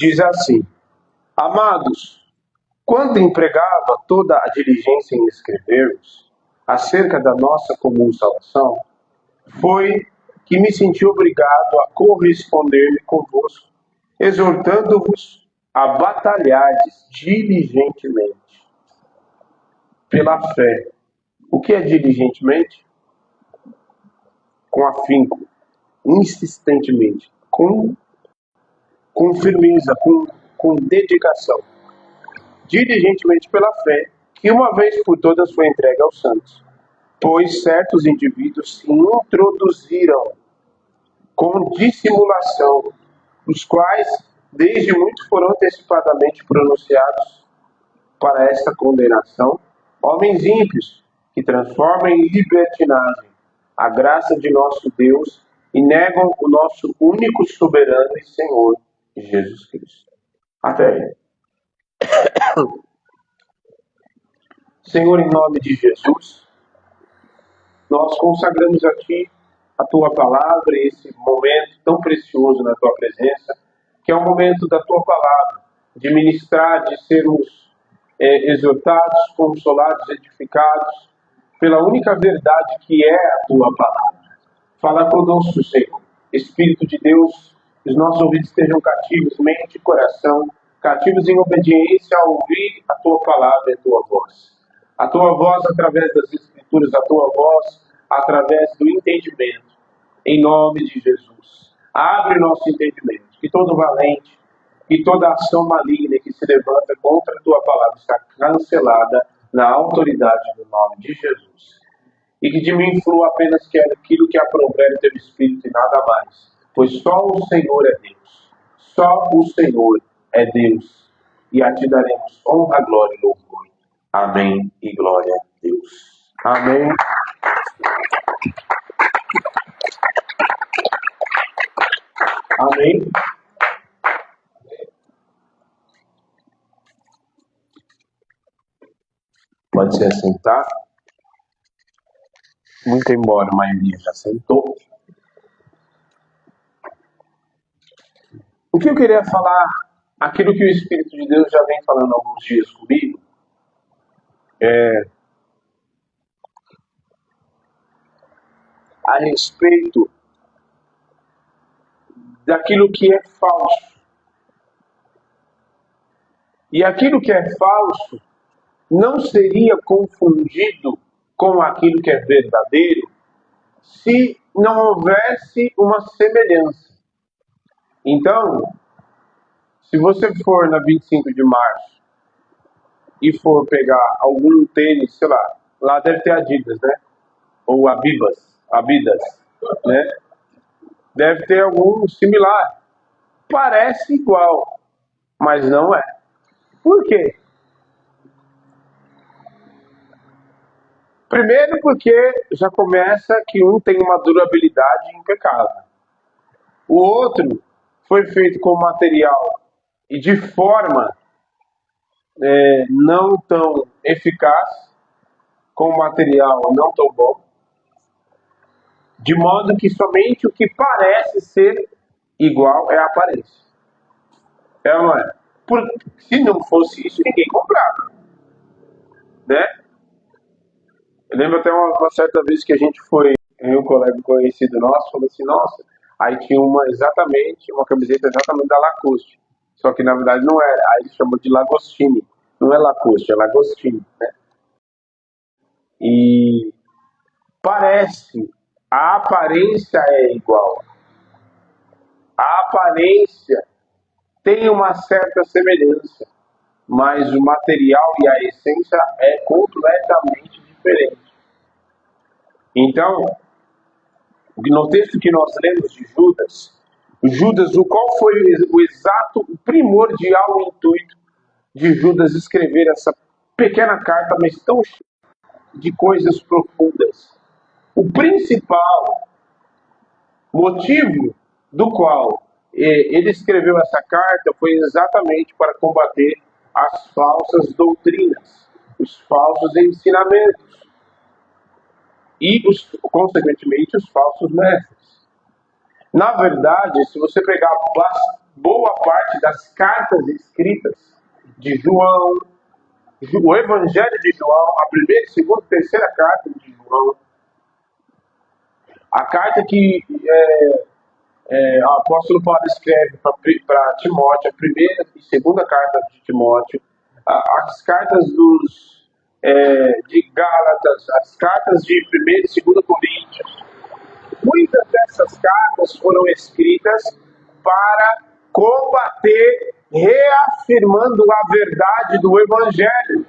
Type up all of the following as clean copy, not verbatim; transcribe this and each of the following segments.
diz assim: Amados, quando empregava toda a diligência em escrever-vos acerca da nossa comum salvação, foi que me senti obrigado a corresponder-me convosco, exortando-vos a batalhardes diligentemente pela fé. O que é diligentemente? Com afinco, insistentemente, com firmeza, com dedicação. Diligentemente pela fé, que uma vez por todas foi entregue aos santos. Pois certos indivíduos se introduziram com dissimulação, os quais desde muito foram antecipadamente pronunciados para esta condenação, homens ímpios, que transformam em libertinagem a graça de nosso Deus e negam o nosso único soberano e Senhor, Jesus Cristo. Até aí. Senhor, em nome de Jesus, nós consagramos a Ti a Tua palavra, esse momento tão precioso na Tua presença, que é o momento da Tua palavra, de ministrar, de sermos exortados, consolados, edificados pela única verdade que é a Tua palavra. Fala conosco, Senhor. Espírito de Deus, os nossos ouvidos estejam cativos, mente e coração, cativos em obediência a ouvir a Tua palavra e a Tua voz. A Tua voz através das Escrituras, a Tua voz através do entendimento. Em nome de Jesus. Abre nosso entendimento. Que todo valente, que toda ação maligna que se levanta contra a Tua palavra está cancelada na autoridade do nome de Jesus. E que de mim flua apenas aquilo que aprover o Teu Espírito e nada mais. Pois só o Senhor é Deus. Só o Senhor é Deus. E a Ti daremos honra, glória e louvor. Amém e glória a Deus. Amém. Amém. Pode se assentar. Muito embora a maioria já sentou. O que eu queria falar, aquilo que o Espírito de Deus já vem falando há alguns dias comigo, a respeito daquilo que é falso. E aquilo que é falso não seria confundido com aquilo que é verdadeiro se não houvesse uma semelhança. Então, se você for na 25 de março e for pegar algum tênis, sei lá deve ter Adidas, né? Ou Abidas, né? Deve ter algum similar. Parece igual, mas não é. Por quê? Primeiro porque já começa que um tem uma durabilidade impecável. O outro foi feito com material e de forma não tão eficaz, com material não tão bom, de modo que somente o que parece ser igual é a aparência. É ou não é? Se não fosse isso, ninguém comprava. Né? Eu lembro até uma certa vez que a gente foi, um colega conhecido nosso falou assim, nossa, aí tinha uma camiseta exatamente da Lacoste. Só que na verdade não era, aí ele chamou de Lagostini. Não é Lacoste, é Lagostini, né? E parece, a aparência é igual. A aparência tem uma certa semelhança, mas o material e a essência é completamente diferente. Então, no texto que nós lemos de Judas, qual foi o exato, primordial intuito de Judas escrever essa pequena carta, mas tão cheia de coisas profundas? O principal motivo do qual ele escreveu essa carta foi exatamente para combater as falsas doutrinas, os falsos ensinamentos e, consequentemente, os falsos mestres. Na verdade, se você pegar boa parte das cartas escritas de João, o Evangelho de João, a primeira, segunda e terceira carta de João, a carta que o apóstolo Paulo escreve para Timóteo, a primeira e segunda carta de Timóteo, as cartas de Gálatas, as cartas de 1ª e 2ª Coríntios. Muitas dessas cartas foram escritas para combater, reafirmando a verdade do Evangelho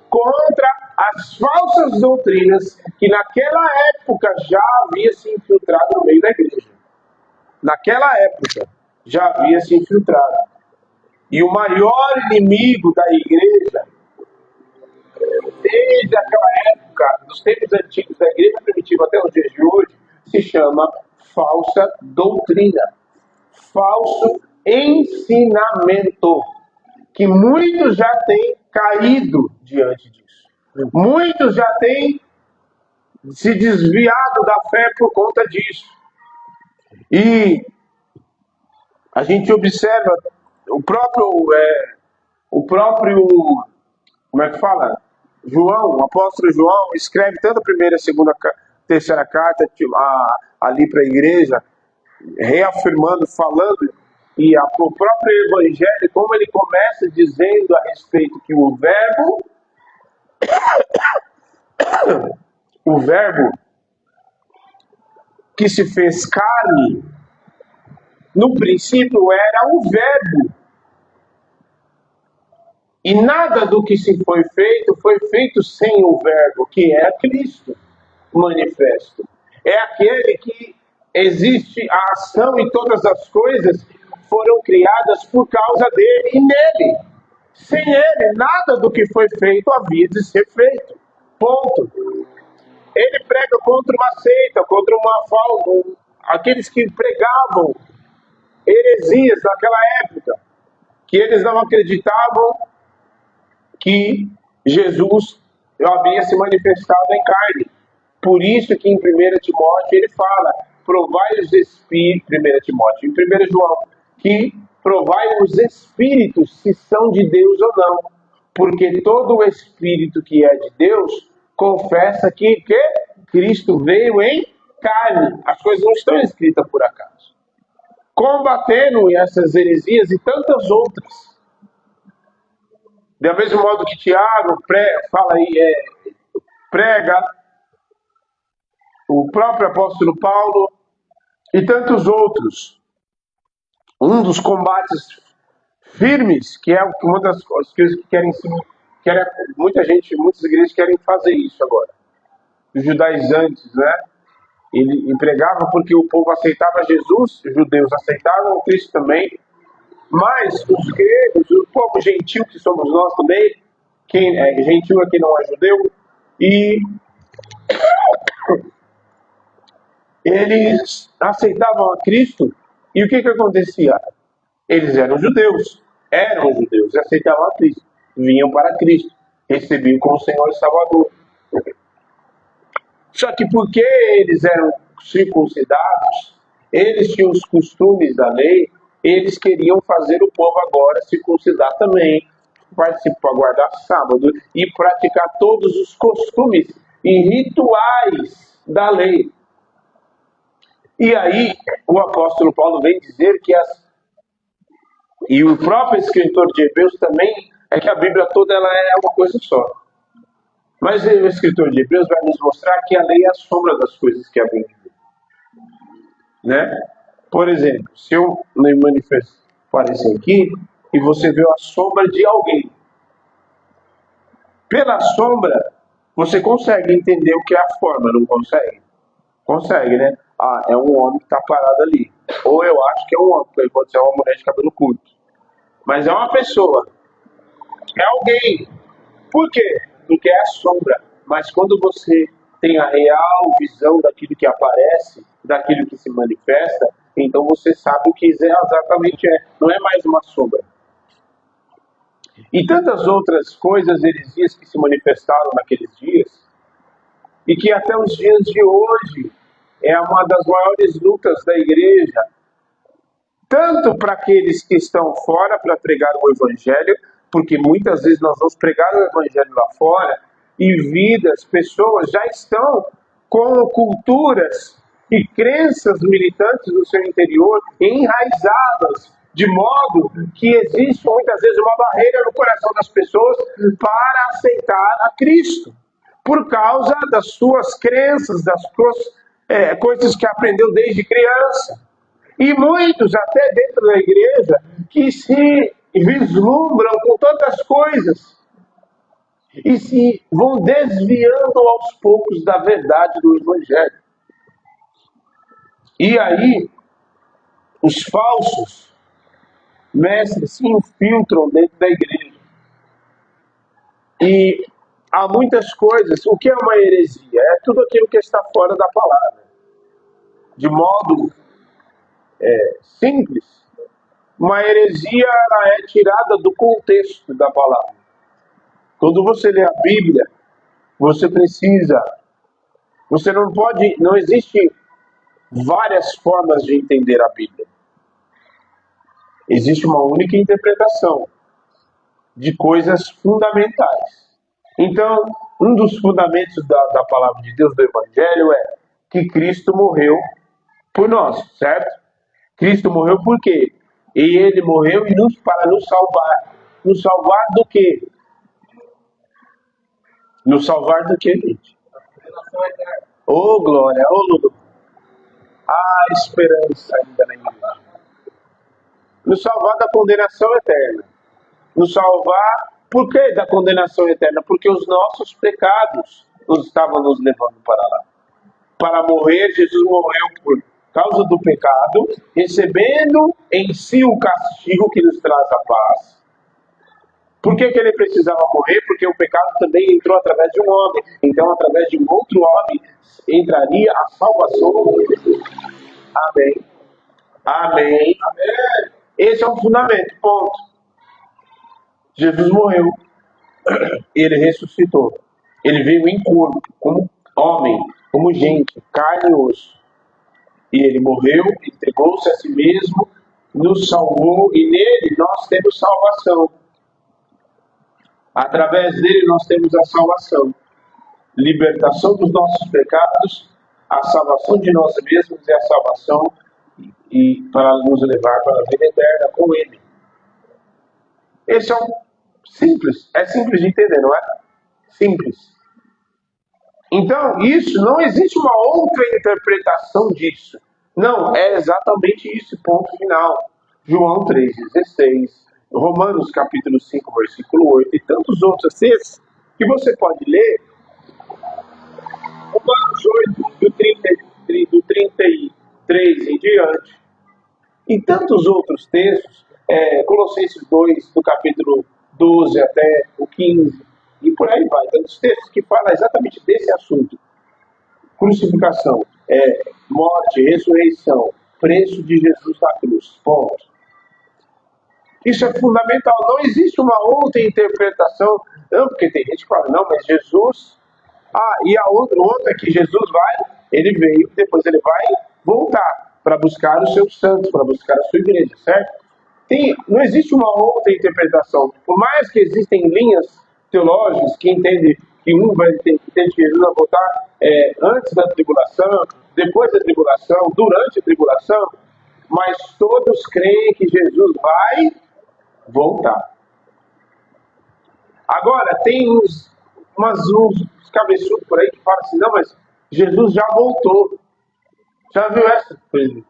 contra as falsas doutrinas que naquela época já havia se infiltrado no meio da igreja. Naquela época já havia se infiltrado. E o maior inimigo da igreja, desde aquela época, dos tempos antigos da igreja primitiva até os dias de hoje, se chama falsa doutrina, falso ensinamento, que muitos já têm caído diante disso. Muitos já têm se desviado da fé por conta disso. E a gente observa o próprio, como é que fala? João, o apóstolo João, escreve tanto a primeira, segunda, terceira carta ali para a igreja, reafirmando, falando, e o próprio Evangelho, como ele começa dizendo a respeito que o verbo que se fez carne, no princípio era o verbo. E nada do que se foi feito sem o verbo, que é Cristo manifesto. É aquele que existe a ação e todas as coisas foram criadas por causa dele e nele. Sem ele, nada do que foi feito havia de ser feito. Ponto. Ele prega contra uma seita, contra aqueles que pregavam heresias naquela época, que eles não acreditavam que Jesus havia se manifestado em carne. Por isso que em 1 Timóteo ele fala, provai os espíritos, 1 Timóteo, em 1 João, que provai os espíritos se são de Deus ou não. Porque todo o espírito que é de Deus confessa que Cristo veio em carne. As coisas não estão escritas por acaso. Combatendo essas heresias e tantas outras. Do mesmo modo que Tiago prega, o próprio apóstolo Paulo e tantos outros. Um dos combates firmes, que é uma das coisas que muitas igrejas querem fazer isso agora. Os judaizantes, né? Ele pregava porque o povo aceitava Jesus, os judeus aceitavam Cristo também, mas os gregos, o povo gentil que somos nós também, quem é gentil é quem não é judeu, e eles aceitavam a Cristo, e o que acontecia? Eles eram judeus, e aceitavam a Cristo, vinham para Cristo, recebiam como Senhor e Salvador. Só que porque eles eram circuncidados, eles tinham os costumes da lei, eles queriam fazer o povo agora circuncidar também, participar, guardar sábado e praticar todos os costumes e rituais da lei. E aí o apóstolo Paulo vem dizer que e o próprio escritor de Hebreus também, é que a Bíblia toda ela é uma coisa só. Mas o escritor de Hebreus vai nos mostrar que a lei é a sombra das coisas que havem de vir. Né? Por exemplo, se eu me manifesto, aparecer aqui, e você vê a sombra de alguém. Pela sombra, você consegue entender o que é a forma, não consegue? Consegue, né? Ah, é um homem que está parado ali. Ou eu acho que é um homem, porque pode ser uma mulher de cabelo curto. Mas é uma pessoa. É alguém. Por quê? Porque é a sombra. Mas quando você tem a real visão daquilo que aparece, daquilo que se manifesta, então você sabe o que exatamente é. Não é mais uma sombra. E tantas outras coisas, heresias que se manifestaram naqueles dias, e que até os dias de hoje é uma das maiores lutas da igreja, tanto para aqueles que estão fora para pregar o Evangelho, porque muitas vezes nós vamos pregar o Evangelho lá fora e vidas, pessoas já estão com culturas e crenças militantes no seu interior enraizadas, de modo que existe muitas vezes uma barreira no coração das pessoas para aceitar a Cristo, por causa das suas crenças, das suas coisas que aprendeu desde criança. E muitos, até dentro da igreja, que se vislumbram com tantas coisas e se vão desviando aos poucos da verdade do Evangelho. E aí, os falsos mestres se infiltram dentro da igreja. E há muitas coisas. O que é uma heresia? É tudo aquilo que está fora da palavra. De modo simples, uma heresia ela é tirada do contexto da palavra. Quando você lê a Bíblia, você não existe várias formas de entender a Bíblia. Existe uma única interpretação de coisas fundamentais. Então, um dos fundamentos da palavra de Deus, do Evangelho, é que Cristo morreu por nós, certo? Cristo morreu por quê? E Ele morreu para nos salvar. Nos salvar do quê? Nos salvar do quê, gente? Ô, glória, ô, Lulu. Há esperança ainda na igreja. Nos salvar da condenação eterna. Nos salvar, por que da condenação eterna? Porque os nossos pecados estavam nos levando para lá. Para morrer, Jesus morreu por causa do pecado, recebendo em si o castigo que nos traz a paz. Por que ele precisava morrer? Porque o pecado também entrou através de um homem. Então, através de um outro homem, entraria a salvação. Amém. Amém. Amém. Esse é o fundamento, ponto. Jesus morreu. Ele ressuscitou. Ele veio em corpo, como homem, como gente, carne e osso. E ele morreu, entregou-se a si mesmo, nos salvou, e nele nós temos salvação. Através dele nós temos a salvação. Libertação dos nossos pecados, a salvação de nós mesmos e a salvação e para nos levar para a vida eterna com ele. Esse é simples. É simples de entender, não é? Simples. Então, isso, não existe uma outra interpretação disso. Não, é exatamente isso, ponto final. João 3,16, Romanos capítulo 5, versículo 8 e tantos outros textos que você pode ler. Romanos 8, do 33 em diante. E tantos outros textos, Colossenses 2, do capítulo 12 até o 15, e por aí vai. Tantos textos que falam exatamente desse assunto. Crucificação, morte, ressurreição, preço de Jesus na cruz. Ponto. Isso é fundamental. Não existe uma outra interpretação. Não, porque tem gente que fala, não, mas Jesus... e a outra é que Jesus ele veio, depois ele vai voltar para buscar os seus santos, para buscar a sua igreja, certo? Não existe uma outra interpretação. Por mais que existem linhas teológicas que entendem que um vai entender que Jesus vai voltar antes da tribulação, depois da tribulação, durante a tribulação, mas todos creem que Jesus vai voltar. Agora, tem uns cabeçudos por aí que falam assim, não, mas Jesus já voltou. Já viu essa coisa?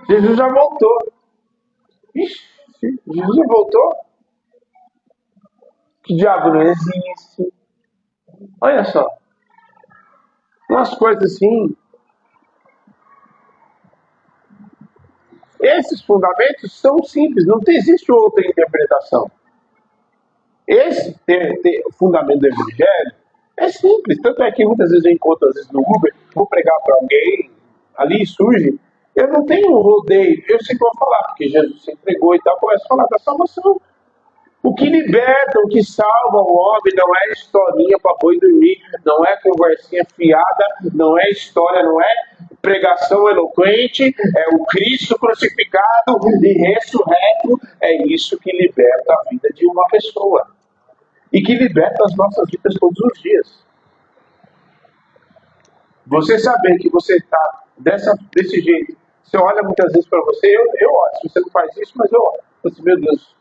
Jesus já voltou. Ixi, Jesus já voltou? Que diabo não existe? Olha só. Umas coisas assim. Esses fundamentos são simples, não existe outra interpretação. Esse fundamento do Evangelho é simples, tanto é que muitas vezes eu encontro, às vezes no Uber, vou pregar para alguém, ali surge, eu não tenho um rodeio, eu sempre vou falar, porque Jesus se entregou e tal, começo a falar da salvação. O que liberta, o que salva o homem não é historinha para boi dormir, não é conversinha fiada, não é história, não é pregação eloquente, é o Cristo crucificado e ressurreto, é isso que liberta a vida de uma pessoa. E que liberta as nossas vidas todos os dias. Você saber que você está desse jeito, você olha muitas vezes para você, eu olho, se você não faz isso, mas eu olho. Assim, meu Deus,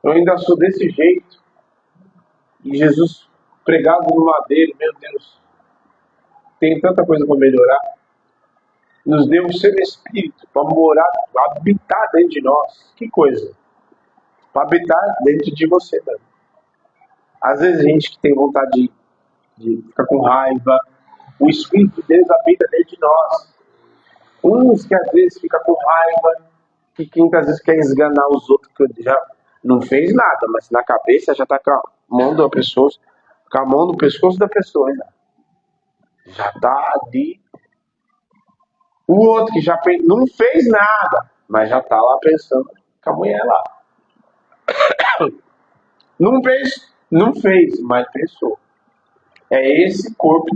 eu ainda sou desse jeito. E Jesus pregado no madeiro, meu Deus, tem tanta coisa para melhorar. Nos deu o seu Espírito para morar, para habitar dentro de nós. Que coisa! Para habitar dentro de você, mano. Às vezes a gente que tem vontade de ficar com raiva, o Espírito de Deus habita dentro de nós. Uns que às vezes ficam com raiva, que muitas vezes quer esganar os outros, que já não fez nada, mas na cabeça já está com a mão da pessoa, com a mão no pescoço da pessoa, né? Já está ali. O outro que já não fez nada, mas já está lá pensando com a mulher lá. Não fez, mas pensou. É esse corpo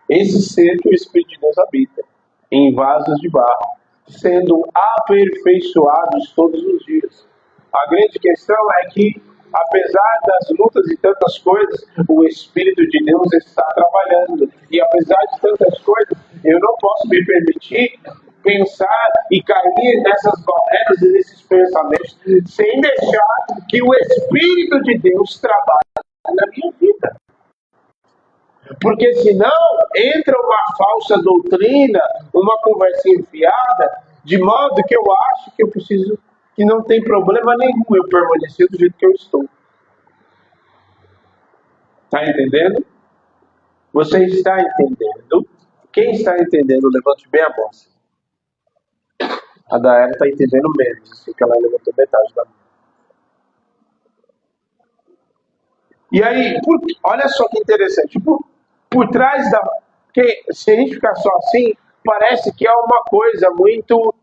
esse ser que o Espírito de Deus habita, em vasos de barro, sendo aperfeiçoados todos os dias. A grande questão é que, apesar das lutas e tantas coisas, o Espírito de Deus está trabalhando. E apesar de tantas coisas, eu não posso me permitir pensar e cair nessas barreiras e nesses pensamentos, sem deixar que o Espírito de Deus trabalhe na minha vida. Porque senão entra uma falsa doutrina, uma conversa enfiada, de modo que eu acho que eu preciso, que não tem problema nenhum eu permanecer do jeito que eu estou. Está entendendo? Você está entendendo? Quem está entendendo, levante bem a mão. A Daera está entendendo menos, assim que ela levantou metade da mão. E aí, olha só que interessante, por trás porque se a gente ficar só assim, parece que é uma coisa muito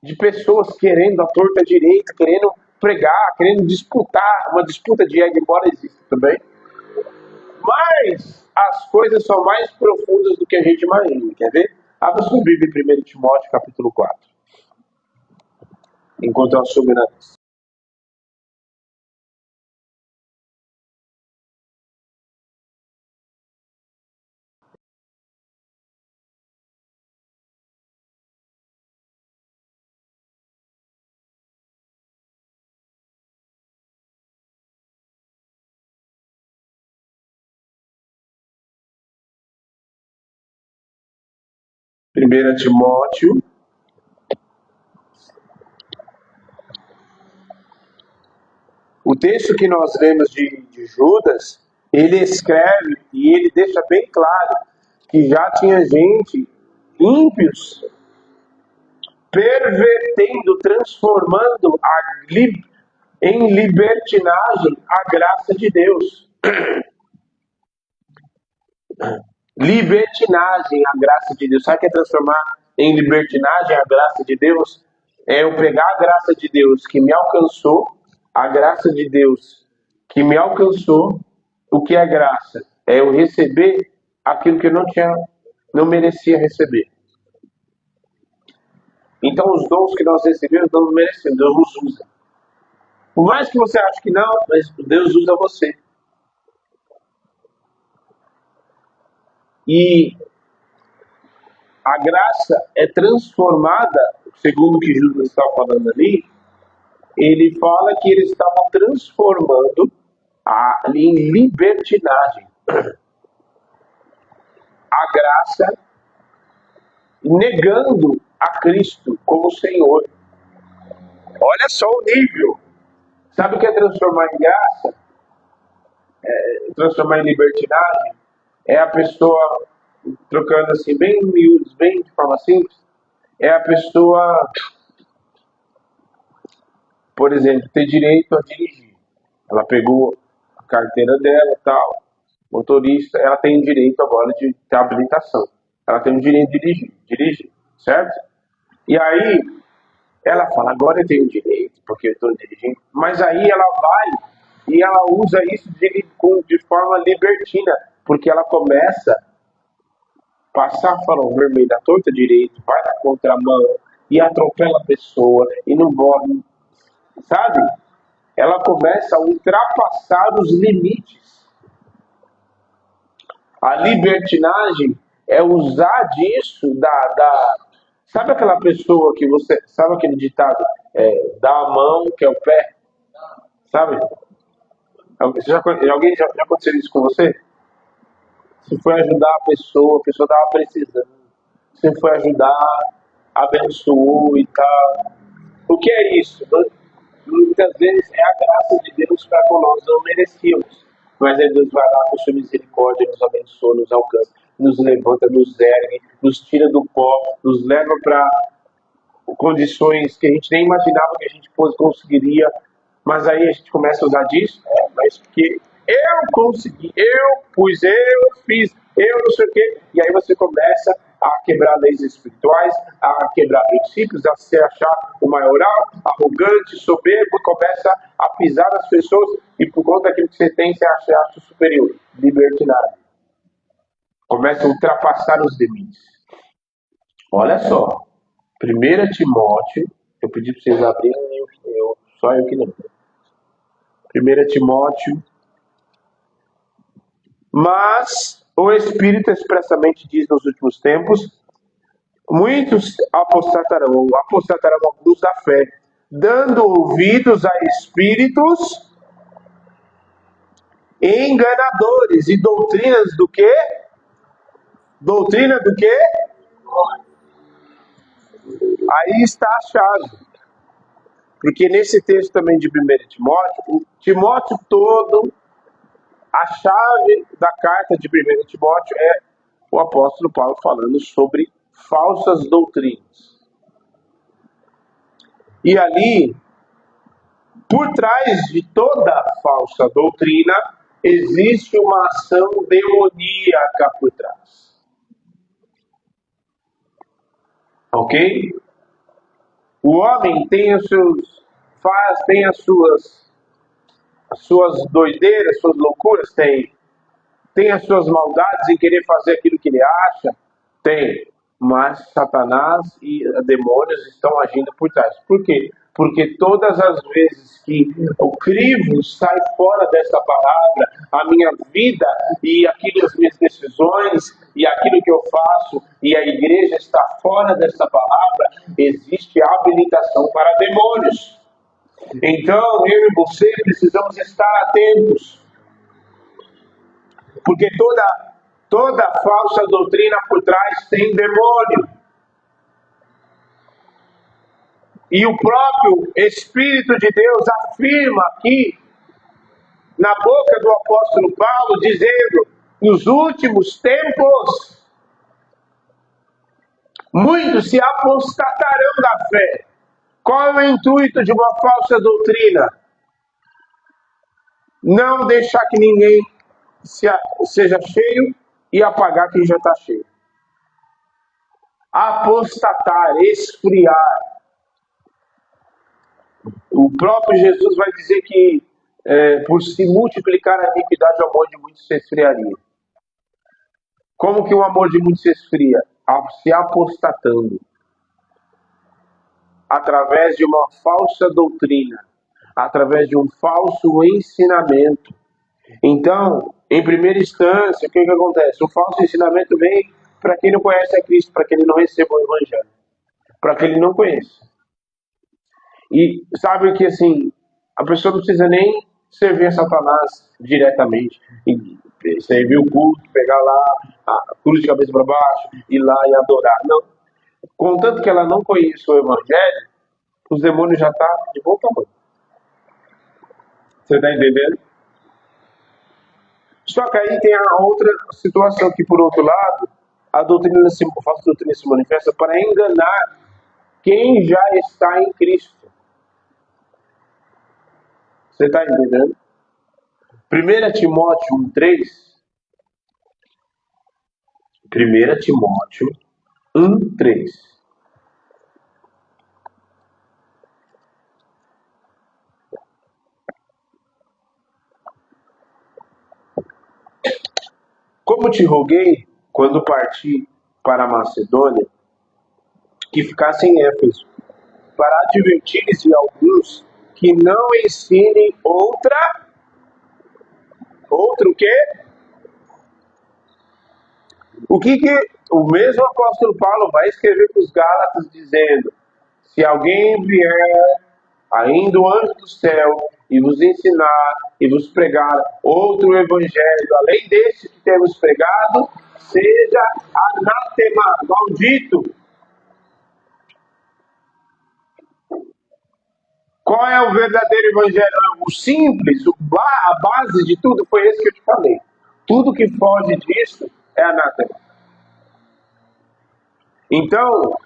de pessoas querendo a torta direita, querendo pregar, querendo disputar, uma disputa de ego, embora exista também. Mas as coisas são mais profundas do que a gente imagina, quer ver? Abra sua Bíblia em 1 Timóteo, capítulo 4. Enquanto eu assumo na lista. Primeira Timóteo, o texto que nós lemos de Judas, ele escreve e ele deixa bem claro que já tinha gente, ímpios, pervertendo, transformando em libertinagem a graça de Deus. Libertinagem a graça de Deus. Sabe o que é transformar em libertinagem a graça de Deus? É eu pegar a graça de Deus que me alcançou, a graça de Deus que me alcançou. O que é graça? É eu receber aquilo que eu não merecia receber. Então os dons que nós recebemos não merecemos, Deus nos usa. Por mais que você ache que não, mas Deus usa você. E a graça é transformada, segundo o que Judas está falando ali, ele fala que eles estavam transformando em libertinagem a graça, negando a Cristo como Senhor. Olha só o nível. Sabe o que é transformar em graça? Transformar em libertinagem? É a pessoa, trocando assim, bem miúdos, bem de forma simples, é a pessoa, por exemplo, ter direito a dirigir. Ela pegou a carteira dela, tal, motorista, ela tem direito agora de ter habilitação. Ela tem o direito de dirigir, certo? E aí, ela fala, agora eu tenho direito, porque eu estou dirigindo. Mas aí ela vai e ela usa isso de forma libertina, porque ela começa passar farol vermelho na torta direito, vai na contramão e atropela a pessoa e não pode, sabe? Ela começa a ultrapassar os limites. A libertinagem é usar disso sabe aquela pessoa que você, sabe aquele ditado, dá a mão que é o pé, sabe? Já aconteceu isso com você? Você foi ajudar a pessoa estava precisando. Você foi ajudar, abençoou e tal. O que é isso? Muitas vezes é a graça de Deus para com nós não merecíamos. Mas aí Deus vai lá com sua misericórdia, nos abençoa, nos alcança, nos levanta, nos ergue, nos tira do pó, nos leva para condições que a gente nem imaginava que a gente conseguiria, mas aí a gente começa a usar disso, mas porque eu consegui, eu pus, eu fiz, eu não sei o quê, e aí você começa a quebrar leis espirituais, a quebrar princípios, a se achar o maioral, arrogante, soberbo, começa a pisar nas pessoas, e por conta daquilo que você tem, você acha superior, libertinário. Começa a ultrapassar os limites. Olha só, 1 Timóteo, eu pedi para vocês abrirem, só eu que não. 1 Timóteo. Mas o Espírito expressamente diz nos últimos tempos, muitos apostatarão alguns da fé, dando ouvidos a espíritos enganadores e doutrinas do quê? Doutrina do quê? Aí está a chave. Porque nesse texto também de 1 Timóteo, o Timóteo todo, a chave da carta de 1 Timóteo é o apóstolo Paulo falando sobre falsas doutrinas. E ali, por trás de toda falsa doutrina, existe uma ação demoníaca por trás. Ok? O homem tem os seus, tem as suas doideiras, suas loucuras, tem as suas maldades em querer fazer aquilo que ele acha, tem. Mas Satanás e demônios estão agindo por trás. Por quê? Porque todas as vezes que o crivo sai fora dessa palavra, a minha vida e aquilo, as minhas decisões e aquilo que eu faço e a igreja está fora dessa palavra, existe habilitação para demônios. Então, eu e você precisamos estar atentos. Porque toda falsa doutrina por trás tem demônio. E o próprio Espírito de Deus afirma aqui, na boca do apóstolo Paulo, dizendo, nos últimos tempos, muitos se apostatarão da fé. Qual é o intuito de uma falsa doutrina? Não deixar que ninguém seja cheio e apagar quem já está cheio. Apostatar, esfriar. O próprio Jesus vai dizer que por se multiplicar a iniquidade, o amor de muitos se esfriaria. Como que o amor de muitos se esfria? Se apostatando. Através de uma falsa doutrina. Através de um falso ensinamento. Então, em primeira instância, o que acontece? O falso ensinamento vem para quem não conhece a Cristo, para que ele não receba o Evangelho. Para que ele não conheça. E sabe que assim, a pessoa não precisa nem servir a Satanás diretamente. E servir o culto, pegar lá a cruz de cabeça para baixo, ir lá e adorar. Não. Contanto que ela não conheça o Evangelho, os demônios já estão de bom tamanho. Você está entendendo? Só que aí tem a outra situação que, por outro lado, a falsa doutrina se manifesta para enganar quem já está em Cristo. Você está entendendo? 1 Timóteo 1,3. 1 Timóteo 1,3. Como te roguei, quando parti, para a Macedônia que ficasse em Éfeso, para advertir-lhes de alguns que não ensinem outro quê? O que o mesmo apóstolo Paulo vai escrever para os Gálatas dizendo: se alguém vier ainda o anjo do céu e vos ensinar e vos pregar outro evangelho além deste que temos pregado, seja anátema, maldito. Qual é o verdadeiro evangelho? O simples, a base de tudo foi esse que eu te falei. Tudo que foge disso é anátema. Então,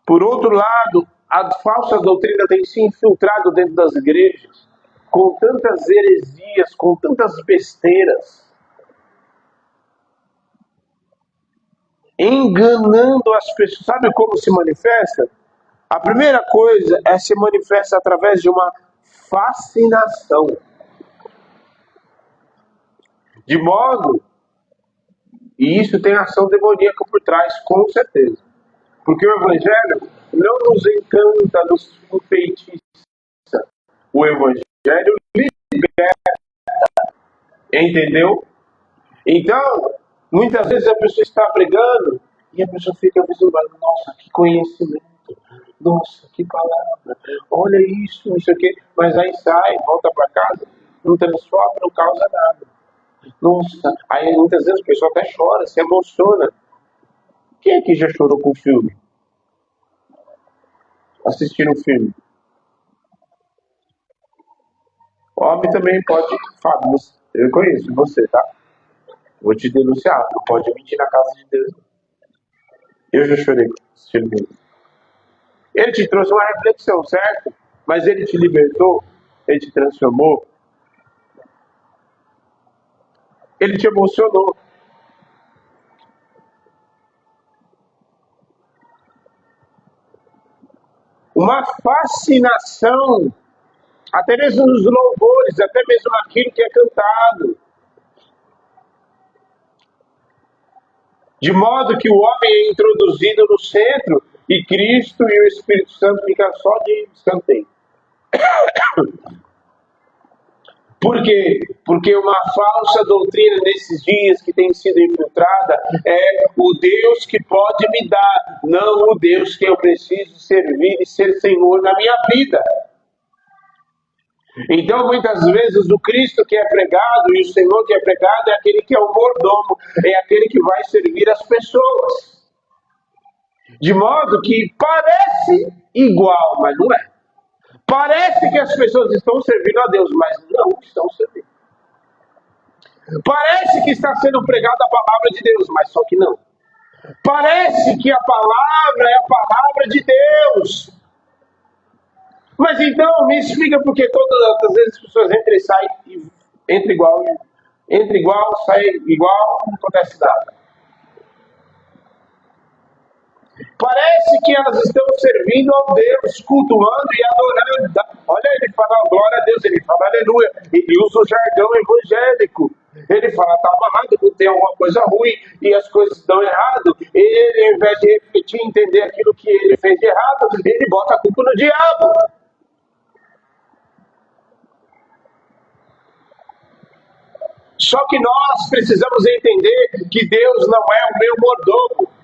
por outro lado, a falsa doutrina tem se infiltrado dentro das igrejas com tantas heresias, com tantas besteiras, enganando as pessoas. Sabe como se manifesta? A primeira coisa se manifesta através de uma fascinação. De modo, e isso tem ação demoníaca por trás, com certeza. Porque o Evangelho não nos encanta, nos enfeitiça. O Evangelho liberta. Entendeu? Então, muitas vezes a pessoa está pregando e a pessoa fica vislumbrando: nossa, que conhecimento, nossa, que palavra, olha isso, isso aqui. Mas aí sai, volta para casa, não transforma, não causa nada. Nossa, aí muitas vezes a pessoa até chora, se emociona. Quem aqui já chorou com o filme? Assistindo um filme? Homem também pode, Fábio, eu conheço você, tá? Vou te denunciar, não pode mentir na casa de Deus. Eu já chorei assistindo filme. Ele te trouxe uma reflexão, certo? Mas ele te libertou, ele te transformou, ele te emocionou. Uma fascinação, até mesmo nos louvores, até mesmo naquilo que é cantado. De modo que o homem é introduzido no centro e Cristo e o Espírito Santo ficam só de escanteio. Por quê? Porque uma falsa doutrina nesses dias que tem sido infiltrada é o Deus que pode me dar, não o Deus que eu preciso servir e ser Senhor na minha vida. Então, muitas vezes, o Cristo que é pregado e o Senhor que é pregado é aquele que é o mordomo, é aquele que vai servir as pessoas. De modo que parece igual, mas não é. Parece que as pessoas estão servindo a Deus, mas não estão servindo. Parece que está sendo pregada a palavra de Deus, mas só que não. Parece que a palavra é a palavra de Deus. Mas então, me explica por que todas as vezes as pessoas entram e saem, entra igual, sai igual, não acontece nada. Parece que elas estão servindo ao Deus, cultuando e adorando. Olha, ele fala glória a Deus, ele fala aleluia. Ele usa o jargão evangélico. Ele fala, está amarrado, não tem alguma coisa ruim e as coisas dão errado. Ele, ao invés de refletir e entender aquilo que ele fez de errado, ele bota a culpa no diabo. Só que nós precisamos entender que Deus não é o meu mordomo.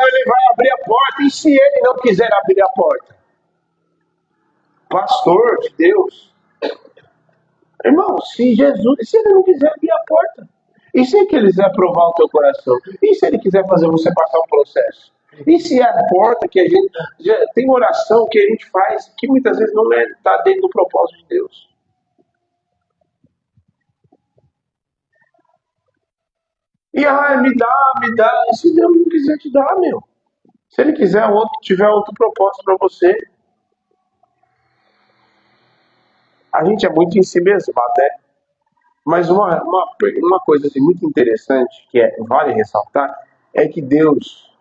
Ele vai abrir a porta. E se ele não quiser abrir a porta? Pastor de Deus. Irmão, se ele não quiser abrir a porta? E se ele quiser provar o teu coração? E se ele quiser fazer você passar um processo? E se a porta que a gente... tem oração que a gente faz que muitas vezes não está dentro do propósito de Deus. E me dá. E se Deus não quiser te dar, meu? Se ele quiser tiver outro propósito para você. A gente é muito em si mesmo, né? Mas uma coisa assim, muito interessante, que vale ressaltar, é que Deus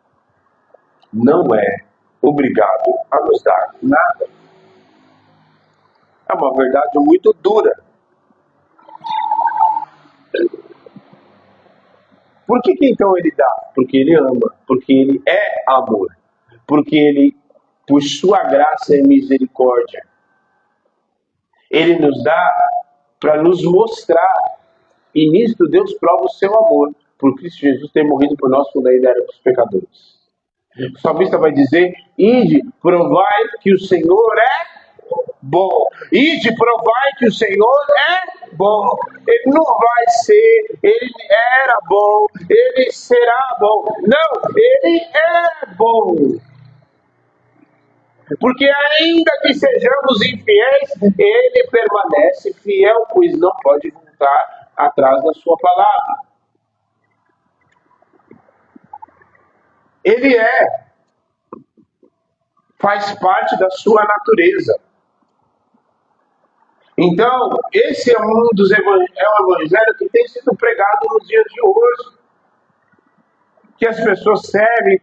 não é obrigado a nos dar nada. É uma verdade muito dura. Por que então ele dá? Porque ele ama, porque ele é amor, porque ele, por sua graça e misericórdia, ele nos dá para nos mostrar, e nisto Deus prova o seu amor, por Cristo Jesus ter morrido por nós quando ainda éramos pecadores. O salmista vai dizer: ide, provai que o Senhor é bom. Ide, provai que o Senhor é bom. Ele não vai ser, ele era bom, ele será bom. Não, ele é bom. Porque ainda que sejamos infiéis, ele permanece fiel, pois não pode voltar atrás da sua palavra. Ele faz parte da sua natureza. Então, esse é um dos evangelho que tem sido pregado nos dias de hoje. Que as pessoas servem,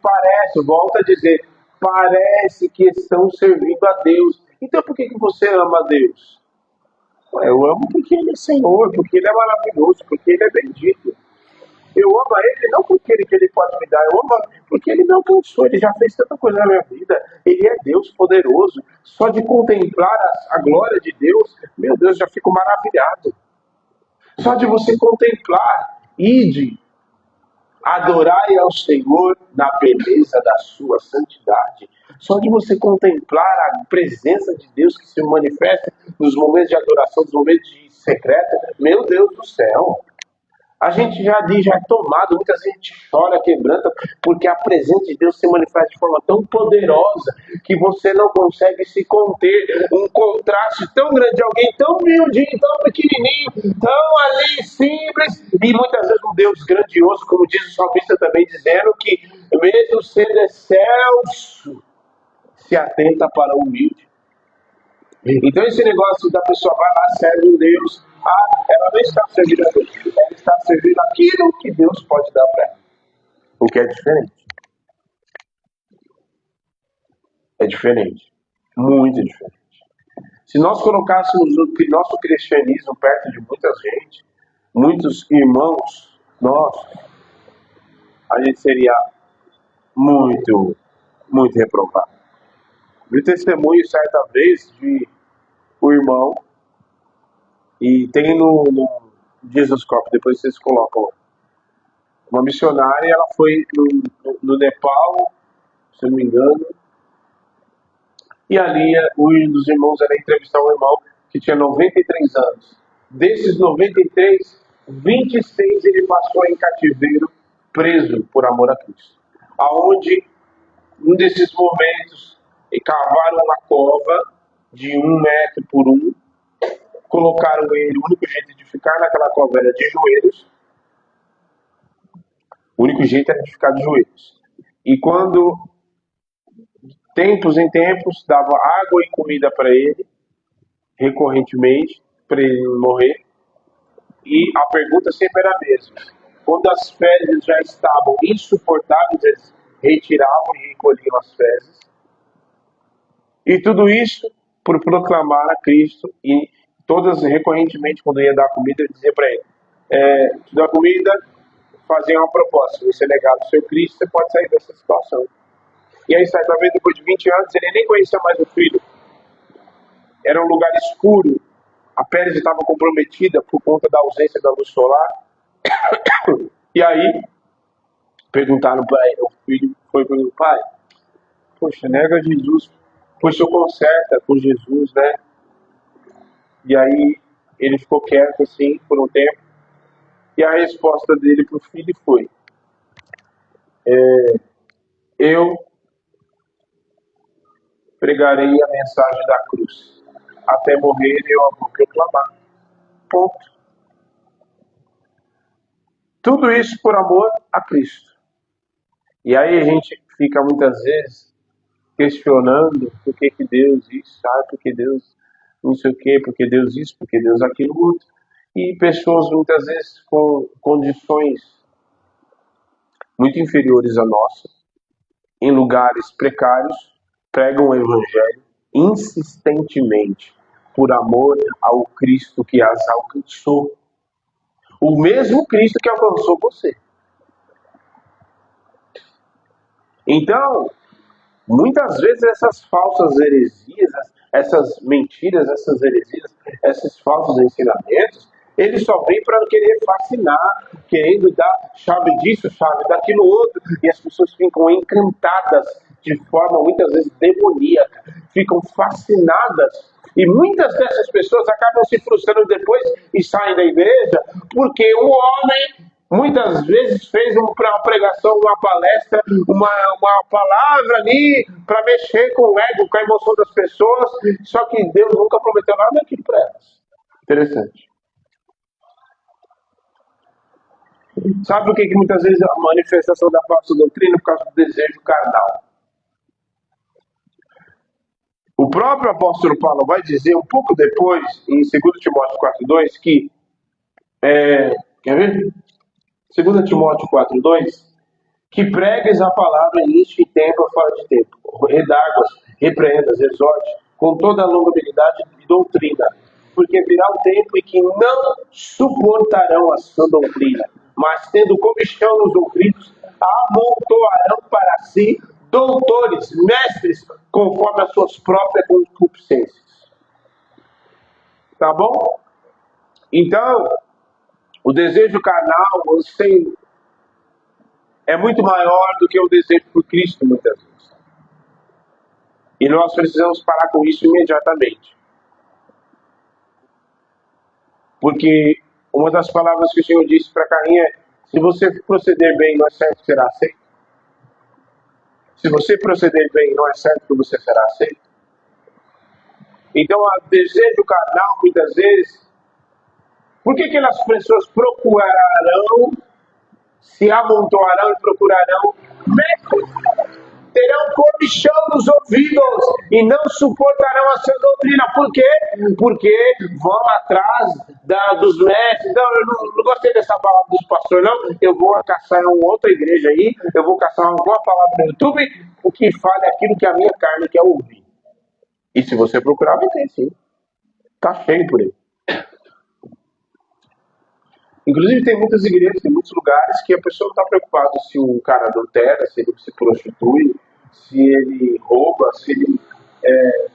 volto a dizer, parece que estão servindo a Deus. Então por que você ama a Deus? Eu amo porque Ele é Senhor, porque Ele é maravilhoso, porque Ele é bendito. Eu amo a Ele não porque Ele pode me dar, eu amo porque Ele me alcançou, Ele já fez tanta coisa na minha vida. Ele é Deus poderoso. Só de contemplar a glória de Deus, meu Deus, já fico maravilhado. Só de você contemplar, ide, adorai ao Senhor na beleza da sua santidade. Só de você contemplar a presença de Deus que se manifesta nos momentos de adoração, nos momentos de secreta, meu Deus do céu. A gente já é tomado, muitas vezes a gente chora, quebranta, porque a presença de Deus se manifesta de forma tão poderosa que você não consegue se conter. Um contraste tão grande de alguém tão humildinho, tão pequenininho, tão ali simples, e muitas vezes um Deus grandioso, como diz o salmista também, dizendo que mesmo sendo excelso, se atenta para o humilde. Então esse negócio da pessoa vai lá, serve um Deus, ela não está servindo a Deus, ela está servindo aquilo que Deus pode dar para ela. O que é diferente. É diferente. Muito diferente. Se nós colocássemos o nosso cristianismo perto de muita gente, muitos irmãos nossos, a gente seria muito, muito reprovado. Vi testemunho certa vez de um irmão, e tem no Jesus Cop, depois vocês colocam. Uma missionária, ela foi no Nepal, se eu não me engano, e ali um dos irmãos era entrevistar um irmão que tinha 93 anos. Desses 93, 26 ele passou em cativeiro, preso por amor a Cristo. Aonde, um desses momentos, cavaram uma cova de 1 metro por 1, colocaram ele, o único jeito de ficar naquela cova era de joelhos. O único jeito era de ficar de joelhos. E quando, tempos em tempos, dava água e comida para ele, recorrentemente, para ele não morrer. E a pergunta sempre era a mesma. Quando as fezes já estavam insuportáveis, eles retiravam e recolhiam as fezes. E tudo isso por proclamar a Cristo. E todas, recorrentemente, quando ia dar comida, eu dizia para ele, te dá comida, fazer uma proposta. Se você negar o seu Cristo, você pode sair dessa situação. E aí, certa vez, depois de 20 anos, ele nem conhecia mais o filho. Era um lugar escuro. A pele estava comprometida por conta da ausência da luz solar. E aí, perguntaram para ele, o filho foi perguntar, pai, poxa, nega Jesus, poxa, eu conserta com Jesus, né? E aí, ele ficou quieto assim, por um tempo. E a resposta dele para o filho foi, eu pregarei a mensagem da cruz. Até morrer eu a vou proclamar. Ponto. Tudo isso por amor a Cristo. E aí a gente fica muitas vezes questionando por que Deus isso, por que Deus não sei o que, por que Deus isso, por que Deus aquilo outro. E pessoas muitas vezes com condições muito inferiores à nossa, em lugares precários, pregam o Evangelho insistentemente, por amor ao Cristo que as alcançou. O mesmo Cristo que alcançou você. Então, muitas vezes essas falsas heresias, essas mentiras, essas heresias, esses falsos ensinamentos, eles só vêm para querer fascinar, querendo dar chave disso, chave daquilo outro, e as pessoas ficam encantadas de forma muitas vezes demoníaca, ficam fascinadas. E muitas dessas pessoas acabam se frustrando depois e saem da igreja, porque o homem muitas vezes fez uma pregação, uma palestra, uma palavra ali para mexer com o ego, com a emoção das pessoas, só que Deus nunca prometeu nada daquilo para elas. Interessante. Sabe por que muitas vezes a manifestação da falsa doutrina? Por causa do desejo carnal. O próprio apóstolo Paulo vai dizer um pouco depois, em 2 Timóteo 4,2, que, quer ver? 2 Timóteo 4,2, que pregues a palavra em isto e tempo fora de tempo, redarguas, repreendas, exorte, com toda a longanimidade e doutrina, porque virá um tempo em que não suportarão a sã doutrina, mas tendo comichão nos ouvidos, amontoarão para si doutores, mestres, conforme as suas próprias concupiscências. Tá bom? Então, o desejo carnal, o anseio, é muito maior do que o desejo por Cristo, muitas vezes. E nós precisamos parar com isso imediatamente. Porque uma das palavras que o Senhor disse para Caim é: se você proceder bem, não é certo que será aceito. Se você proceder bem, não é certo que você será aceito. Então, o desejo carnal, muitas vezes, por que aquelas pessoas procurarão, se amontoarão e procurarão mestres? Terão comichão nos ouvidos e não suportarão a sua doutrina. Por quê? Porque vão atrás dos mestres. Não, eu não gostei dessa palavra dos pastores, não. Eu vou caçar uma outra igreja aí, eu vou caçar uma boa palavra no YouTube, o que fale aquilo que a minha carne quer ouvir. E se você procurar, vai ter, sim. Tá cheio por aí. Inclusive, tem muitas igrejas, tem muitos lugares que a pessoa não está preocupada se o cara adultera, se ele se prostitui, se ele rouba, se ele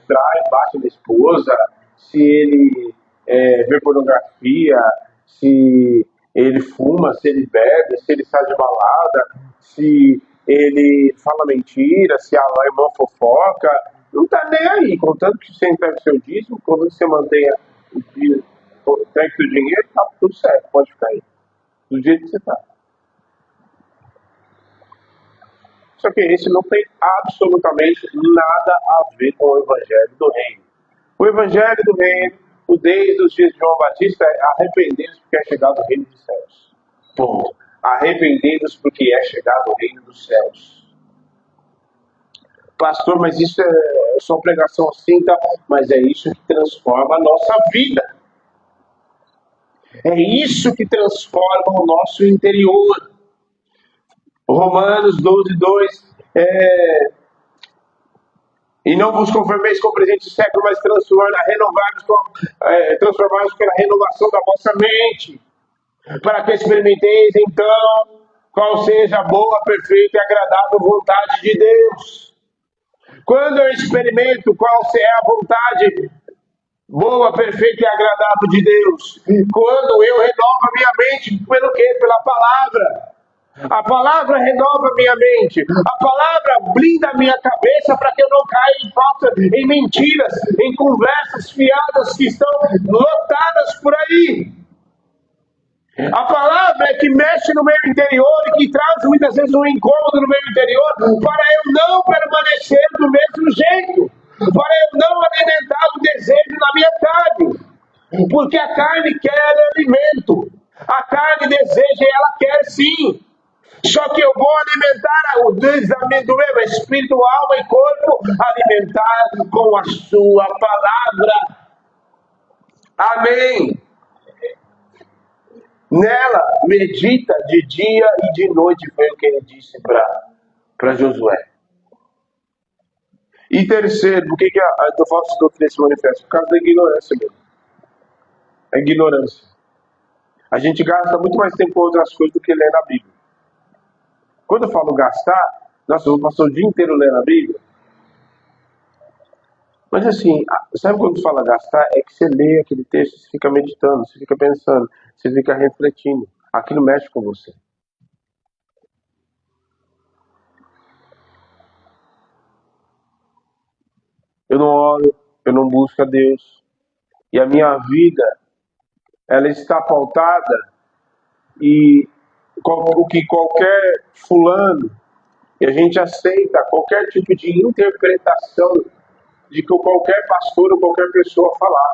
trai, bate na esposa, se ele vê pornografia, se ele fuma, se ele bebe, se ele sai de balada, se ele fala mentira, se a irmã fofoca. Não está nem aí, contanto que você entrega o seu dízimo, contanto que você mantenha o dia, entregue o seu dinheiro, tá tudo certo, pode ficar aí. Do jeito que você está. Só que esse não tem absolutamente nada a ver com o Evangelho do Reino. O Evangelho do Reino, desde os dias de João Batista, é arrependei-vos porque é chegado o Reino dos Céus. Ponto. Arrependei-vos porque é chegado o Reino dos Céus. Pastor, mas isso é só pregação assim, tá? Mas é isso que transforma a nossa vida. É isso que transforma o nosso interior. Romanos 12:2, e não vos conformeis com o presente século, mas transformai-vos pela renovação da vossa mente, para que experimenteis então qual seja a boa, perfeita e agradável vontade de Deus. Quando eu experimento qual é a vontade boa, perfeita e agradável de Deus, quando eu renovo a minha mente, pelo quê? Pela palavra. A palavra renova minha mente. A palavra blinda a minha cabeça para que eu não caia em mentiras, em conversas fiadas que estão lotadas por aí. A palavra é que mexe no meu interior e que traz muitas vezes um incômodo no meu interior para eu não permanecer do mesmo jeito, para eu não alimentar o desejo na minha carne. Porque a carne quer alimento. A carne deseja e ela quer sim. Só que eu vou alimentar o desafio do meu espírito, alma e corpo, alimentado com a sua palavra. Amém. Nela, medita de dia e de noite, foi o que ele disse para Josué. E terceiro, por que a falsa doutrina se manifesta? Por causa da ignorância mesmo. A ignorância. A gente gasta muito mais tempo com outras coisas do que ler na Bíblia. Quando eu falo gastar, Nossa, eu vou passar o dia inteiro lendo a Bíblia. Mas assim, sabe quando fala gastar? É que você lê aquele texto, você fica meditando, você fica pensando, você fica refletindo. Aquilo mexe com você. Eu não oro, eu não busco a Deus. E a minha vida, ela está pautada e o que qualquer fulano, e a gente aceita qualquer tipo de interpretação de que qualquer pastor ou qualquer pessoa falar.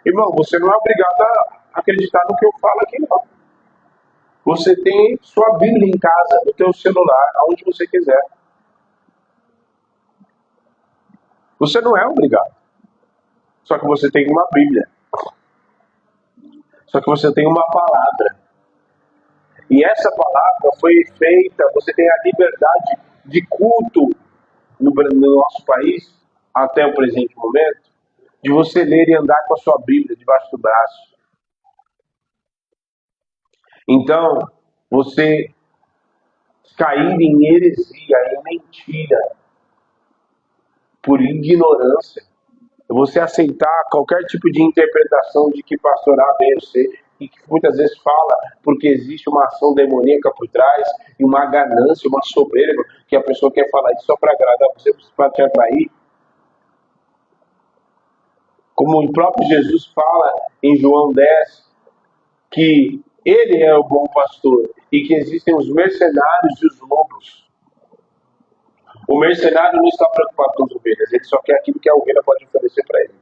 Irmão, você não é obrigado a acreditar no que eu falo aqui, não. Você tem sua Bíblia em casa, no teu celular, aonde você quiser. Você não é obrigado. Só que você tem uma Bíblia. Só que você tem uma palavra. E essa palavra foi feita, você tem a liberdade de culto no nosso país, até o presente momento, de você ler e andar com a sua Bíblia debaixo do braço. Então, você cair em heresia, em mentira, por ignorância, você aceitar qualquer tipo de interpretação de que pastor A, B ou C, e que muitas vezes fala porque existe uma ação demoníaca por trás, e uma ganância, uma soberba, que a pessoa quer falar isso só para agradar você, para te atrair. Como o próprio Jesus fala em João 10, que ele é o bom pastor e que existem os mercenários e os lobos. O mercenário não está preocupado com as ovelhas, ele só quer aquilo que a ovelha pode oferecer para ele.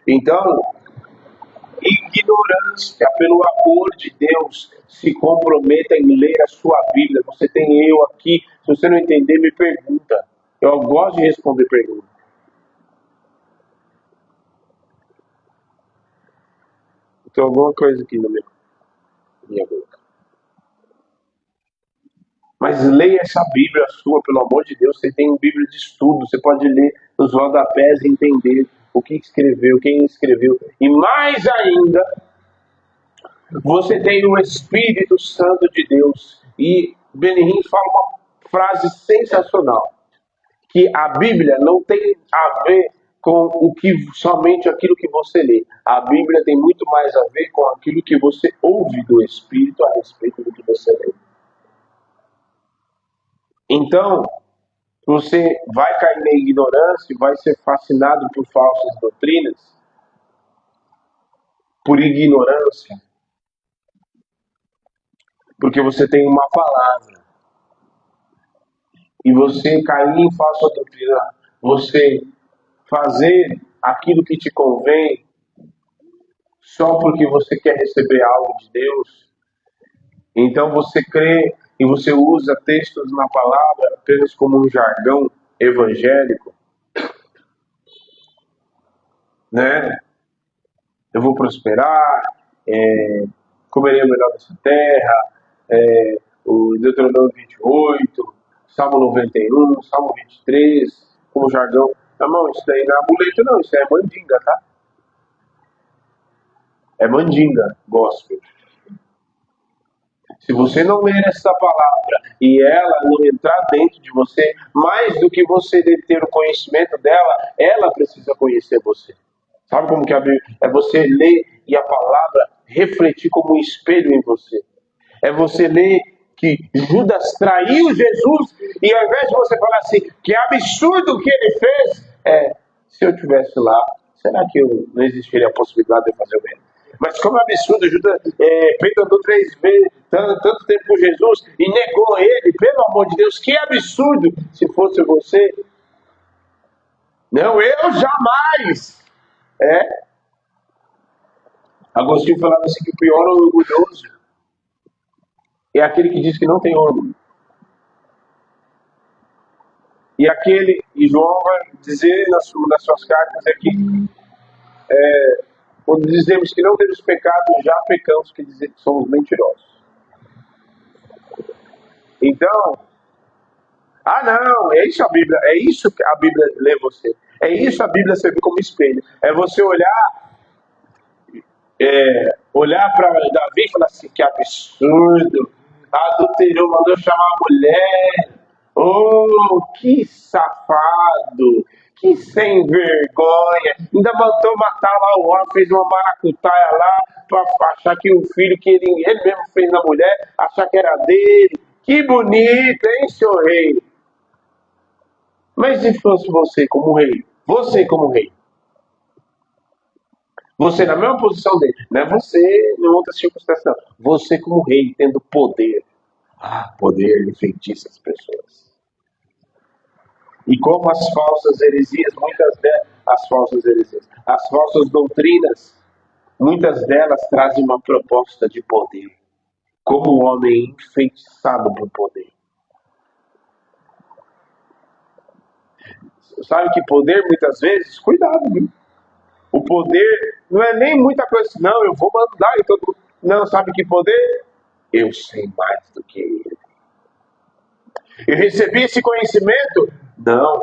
Então, ignorância, pelo amor de Deus, se comprometa em ler a sua Bíblia. Você tem eu aqui, se você não entender, me pergunta. Eu gosto de responder perguntas. Tem alguma coisa aqui na minha boca. Mas leia essa Bíblia sua, pelo amor de Deus. Você tem Bíblia de estudo, você pode ler os rodapés e entender o que escreveu, quem escreveu. E mais ainda, você tem o Espírito Santo de Deus. E Benihim fala uma frase sensacional, que a Bíblia não tem a ver com somente aquilo que você lê. A Bíblia tem muito mais a ver com aquilo que você ouve do Espírito a respeito do que você lê. Então, você vai cair na ignorância e vai ser fascinado por falsas doutrinas, por ignorância, porque você tem uma palavra. E você cair em falsa doutrina, você fazer aquilo que te convém só porque você quer receber algo de Deus. Então você crê e você usa textos na palavra apenas como um jargão evangélico, né? Eu vou prosperar, comerei o melhor dessa terra, o Deuteronômio 28, Salmo 91, Salmo 23, como jargão. Não, isso daí não é amuleto não, isso é mandinga, tá? É mandinga, gospel. Se você não ler essa palavra e ela não entrar dentro de você, mais do que você ter o conhecimento dela, ela precisa conhecer você. Sabe como que a Bíblia? É você ler e a palavra refletir como um espelho em você. É você ler que Judas traiu Jesus e ao invés de você falar assim, que absurdo o que ele fez, se eu tivesse lá, será que não existiria a possibilidade de eu fazer o mesmo? Mas como absurdo, Judas andou 3 vezes, tanto tempo com Jesus e negou ele, pelo amor de Deus, que absurdo se fosse você. Não, eu jamais. Agostinho falava assim que o pior orgulhoso é aquele que diz que não tem orgulho. E João vai dizer nas suas cartas aqui, quando dizemos que não temos pecado, já pecamos, que dizer que somos mentirosos. Então, não, é isso que a Bíblia lê você. É isso a Bíblia serve como espelho. É você olhar para Davi e falar assim, que absurdo, adulterou, mandou chamar a mulher, Oh, que safado! Que sem vergonha! Ainda mandou matar lá o homem, fez uma maracutaia lá pra achar que o filho que ele mesmo fez na mulher, achar que era dele. Que bonito, hein, senhor rei? Mas se fosse você como rei? Você como rei? Você na mesma posição dele, não é você em outra circunstância, não. Você como rei, tendo poder. Ah, poder enfeitiça as pessoas. E como as falsas heresias, as falsas doutrinas, muitas delas trazem uma proposta de poder. Como o homem enfeitiçado por poder. Sabe que poder, muitas vezes, cuidado, viu? O poder não é nem muita coisa assim, não, eu vou mandar e todo mundo. Não, sabe que poder? Eu sei mais do que ele. Eu recebi esse conhecimento? Não.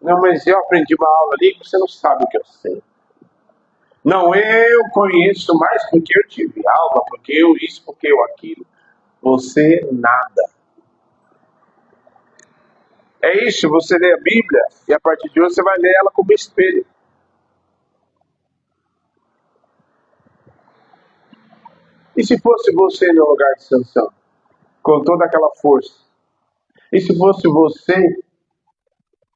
Não, mas eu aprendi uma aula ali que você não sabe o que eu sei. Não, eu conheço mais porque eu tive aula, porque eu isso, porque eu aquilo. Você nada. É isso, você lê a Bíblia e a partir de hoje você vai ler ela como espelho. E se fosse você no lugar de Sansão, com toda aquela força? E se fosse você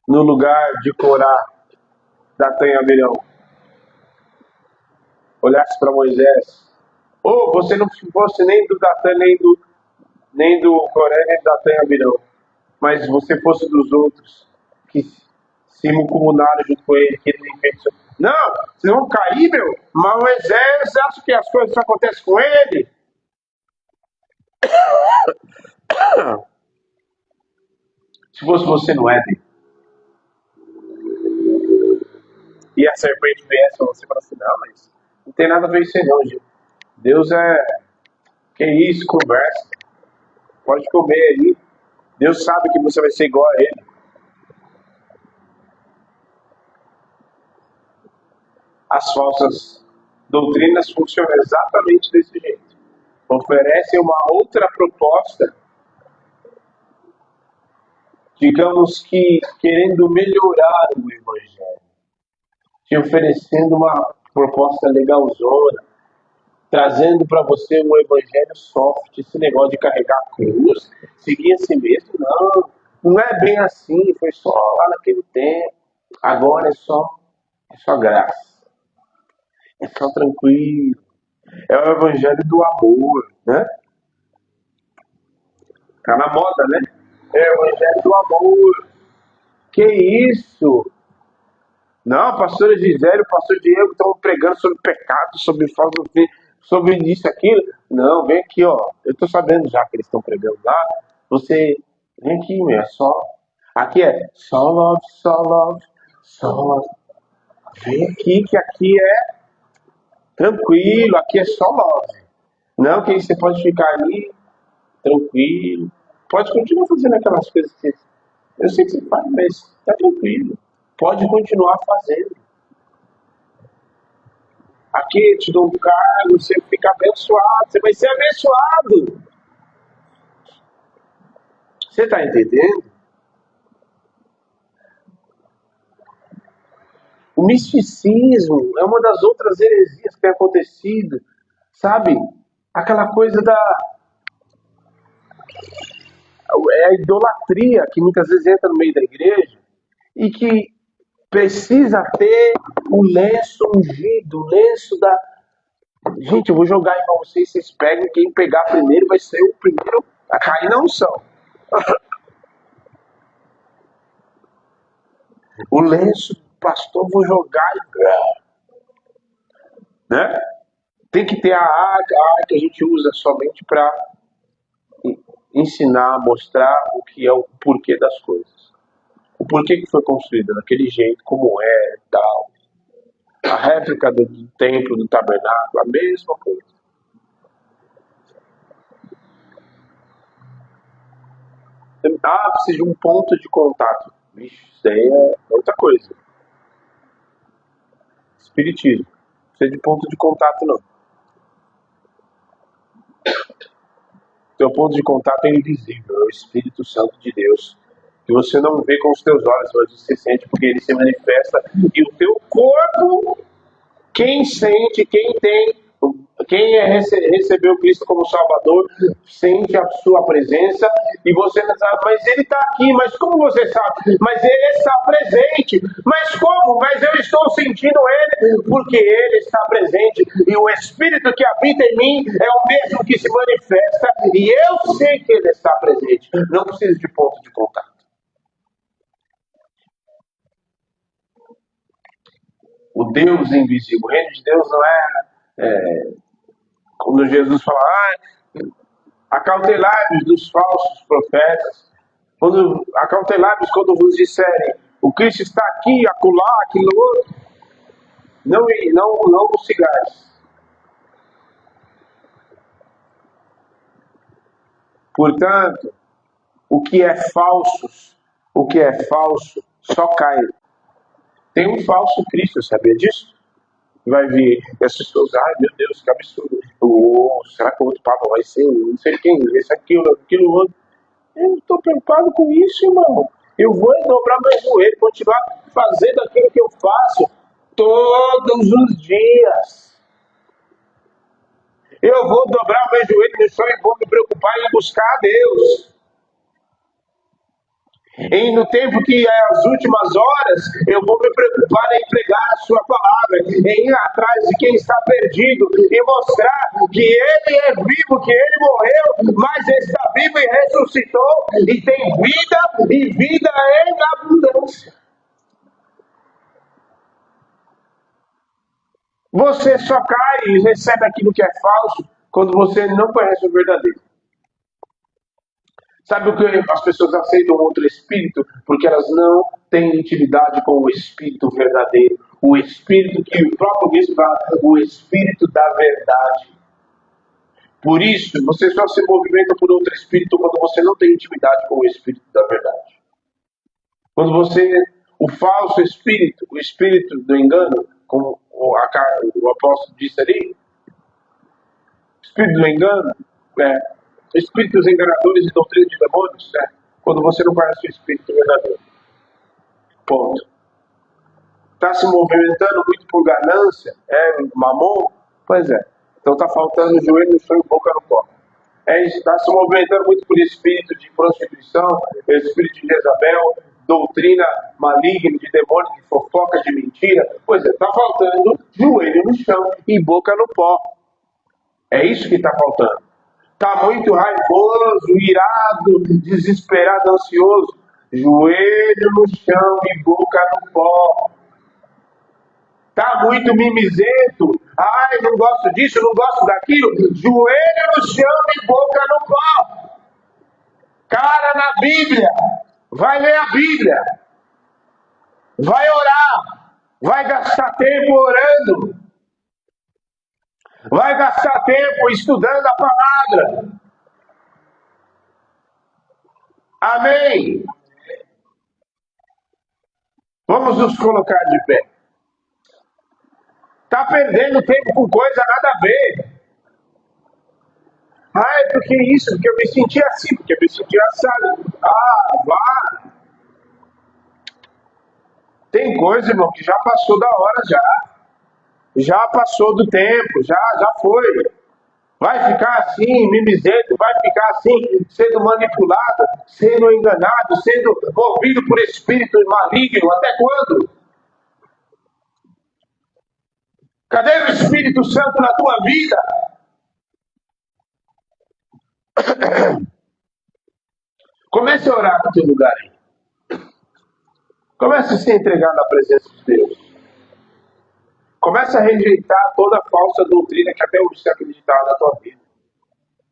no lugar de Corá, Datã e Abirão, olhasse para Moisés, ou você não fosse nem do Datã, nem do Coré, nem do Datã e Abirão, mas você fosse dos outros que se mancomunaram junto com ele, que ele pensou, não, vocês vão cair, meu, mas Moisés acha que as coisas acontecem com ele. Se fosse você no Éden, e a serpente viesse, você fala assim, não, mas não tem nada a ver isso aí não, gente. Deus é, que isso, conversa, pode comer aí, Deus sabe que você vai ser igual a ele. As falsas doutrinas funcionam exatamente desse jeito. Oferecem uma outra proposta, digamos que querendo melhorar o Evangelho, te oferecendo uma proposta legalzona, trazendo para você um Evangelho soft, esse negócio de carregar a cruz, seguir a si mesmo, não, não é bem assim, foi só lá naquele tempo, agora é só graça, é só tranquilo, é o Evangelho do amor, né? Tá na moda, né? É o Evangelho do amor. Que isso? Não, a pastora Gisele, o pastor Diego estão pregando sobre pecado, sobre falta de fé, sobre isso, aquilo. Não, vem aqui, ó. Eu tô sabendo já que eles estão pregando lá. Você vem aqui, meu, é só. Aqui é só love, só love, só love. Vem aqui, que aqui é tranquilo, aqui é só love. Não, que aí você pode ficar ali, tranquilo. Pode continuar fazendo aquelas coisas que eu sei que você faz, mas tá tranquilo. Pode continuar fazendo. Aqui te dou um cargo, você fica abençoado, você vai ser abençoado. Você está entendendo? O misticismo é uma das outras heresias que tem acontecido, sabe? Aquela coisa é a idolatria que muitas vezes entra no meio da igreja e que precisa ter o lenço ungido, o lenço da. Gente, eu vou jogar aí pra vocês pegam, quem pegar primeiro vai ser o primeiro a cair na unção. O lenço do pastor, vou jogar né? Tem que ter a arca a gente usa somente para ensinar, mostrar o que é o porquê das coisas. O porquê que foi construída daquele jeito, como é, tal. A réplica do templo, do tabernáculo, a mesma coisa. Ah, precisa de um ponto de contato. Vixe, isso aí é outra coisa. Espiritismo. Não precisa de ponto de contato, não. Seu ponto de contato é invisível, é o Espírito Santo de Deus que você não vê com os teus olhos, mas você sente porque ele se manifesta. E o teu corpo, quem sente, recebeu Cristo como Salvador, sente a sua presença, e você não sabe, mas ele está aqui, mas como você sabe? Mas ele está presente. Mas como? Mas eu estou sentindo ele, porque ele está presente, e o Espírito que habita em mim é o mesmo que se manifesta, e eu sei que ele está presente. Não preciso de ponto de contato. O Deus invisível, o reino de Deus não é quando Jesus fala, acautelai-vos dos falsos profetas, acautelai-vos quando vos disserem, o Cristo está aqui, acolá, aquilo outro, não o sigais. Portanto, o que é falso só cai. Tem um falso Cristo, sabia disso? Vai vir as pessoas, ai meu Deus, que absurdo. Será que o outro Papa vai ser não sei quem, esse, aquilo outro? Eu não estou preocupado com isso, irmão. Eu vou dobrar meu joelho, continuar fazendo aquilo que eu faço todos os dias. Eu vou dobrar meu joelho no chão e vou me preocupar em buscar a Deus. E no tempo que é as últimas horas, eu vou me preocupar em pregar a sua palavra, em ir atrás de quem está perdido e mostrar que ele é vivo, que ele morreu, mas está vivo e ressuscitou e tem vida e vida em abundância. Você só cai e recebe aquilo que é falso quando você não conhece o verdadeiro. Sabe o que as pessoas aceitam outro espírito? Porque elas não têm intimidade com o espírito verdadeiro. O espírito que o próprio bispo fala, o espírito da verdade. Por isso, você só se movimenta por outro espírito quando você não tem intimidade com o espírito da verdade. Quando o falso espírito, o espírito do engano, como o apóstolo disse ali, o espírito do engano, espíritos enganadores e doutrina de demônios, quando você não conhece o espírito verdadeiro. Ponto. Está se movimentando muito por ganância, mamon? Pois é. Então está faltando joelho no chão e boca no pó. Está se movimentando muito por espírito de prostituição, espírito de Jezabel, doutrina maligna de demônio, de fofoca, de mentira. Pois é, está faltando joelho no chão e boca no pó. É isso que está faltando. Está muito raivoso, irado, desesperado, ansioso. Joelho no chão e boca no pó. Está muito mimizento. Ai, não gosto disso, não gosto daquilo. Joelho no chão e boca no pó. Cara na Bíblia. Vai ler a Bíblia. Vai orar. Vai gastar tempo orando. Vai gastar tempo estudando a palavra. Amém? Vamos nos colocar de pé. Está perdendo tempo com coisa nada a ver. Porque isso, porque eu me senti assim, porque eu me senti assado. Vá. Tem coisa, irmão, que já passou da hora já. Já passou do tempo, já foi. Vai ficar assim, mimizento, vai ficar assim, sendo manipulado, sendo enganado, sendo movido por espírito maligno. Até quando? Cadê o Espírito Santo na tua vida? Comece a orar no teu lugar aí. Comece a se entregar na presença de Deus. Comece a rejeitar toda falsa doutrina que até hoje se acreditava na tua vida.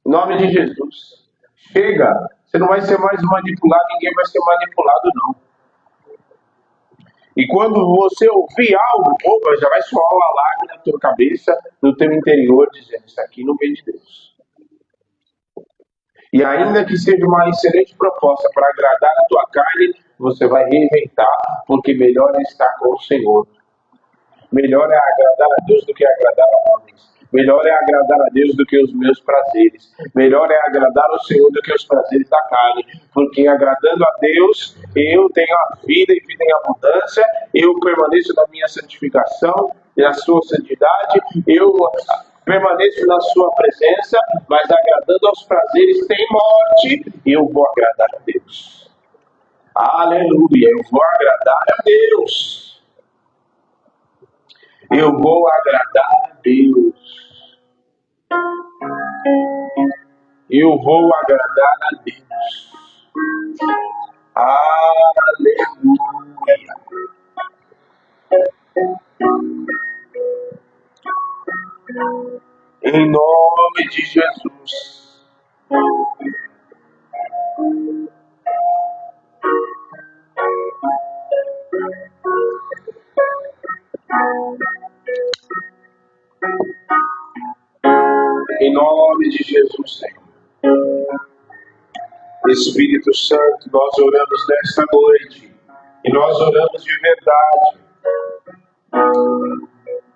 Em nome de Jesus. Chega. Você não vai ser mais manipulado, ninguém vai ser manipulado, não. E quando você ouvir algo, já vai soar um alarme na tua cabeça, no teu interior, dizendo, isso aqui não vem de Deus. E ainda que seja uma excelente proposta para agradar a tua carne, você vai rejeitar, porque melhor é estar com o Senhor. Melhor é agradar a Deus do que agradar a homens. Melhor é agradar a Deus do que os meus prazeres. Melhor é agradar ao Senhor do que os prazeres da carne. Porque agradando a Deus, eu tenho a vida e vida em abundância. Eu permaneço na minha santificação e na sua santidade. Eu permaneço na sua presença. Mas agradando aos prazeres tem morte. Eu vou agradar a Deus. Aleluia. Eu vou agradar a Deus. Eu vou agradar a Deus. Eu vou agradar a Deus. Aleluia. Em nome de Jesus. Em nome de Jesus, Senhor. Espírito Santo, nós oramos nesta noite. E nós oramos de verdade.